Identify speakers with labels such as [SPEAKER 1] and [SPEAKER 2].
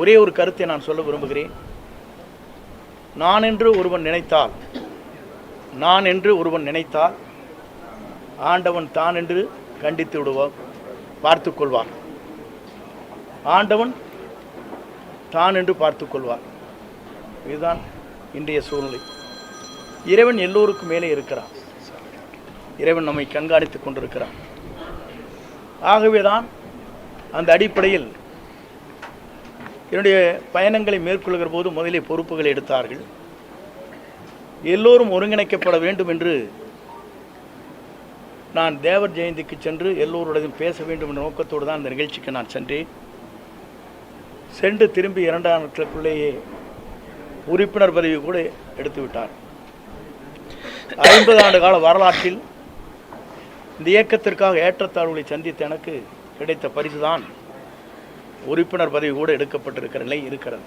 [SPEAKER 1] ஒரே ஒரு கருத்தை நான் சொல்ல விரும்புகிறேன். நான் என்று ஒருவன் நினைத்தால் ஆண்டவன் தான் என்று கண்டித்து விடுவார், பார்த்து கொள்வார். ஆண்டவன் தான் என்று பார்த்து கொள்வார். இதுதான் இன்றைய சூழ்நிலை. இறைவன் எல்லோருக்கும் மேலே இருக்கிறான். இறைவன் நம்மை கண்காணித்து கொண்டிருக்கிறான். ஆகவேதான் அந்த அடிப்படையில் என்னுடைய பயணங்களை மேற்கொள்கிற போது முதலிலே பொறுப்புகளை எடுத்தார்கள். எல்லோரும் ஒருங்கிணைக்கப்பட வேண்டும் என்று நான் தேவர் ஜெயந்திக்கு சென்று எல்லோருடையும் பேச வேண்டும் என்ற நோக்கத்தோடு தான் அந்த நிகழ்ச்சிக்கு நான் சென்றேன். சென்று திரும்பி 2 நாட்களுக்குள்ளேயே உறுப்பினர் பதவி கூட எடுத்து விட்டார். 50 ஆண்டு கால வரலாற்றில் இந்த இயக்கத்திற்காக ஏற்றத்தாழ்வுகளை சந்தித்த எனக்கு கிடைத்த பரிசுதான் உறுப்பினர் பதவி கூட எடுக்கப்பட்டிருக்கிற நிலை இருக்கிறது.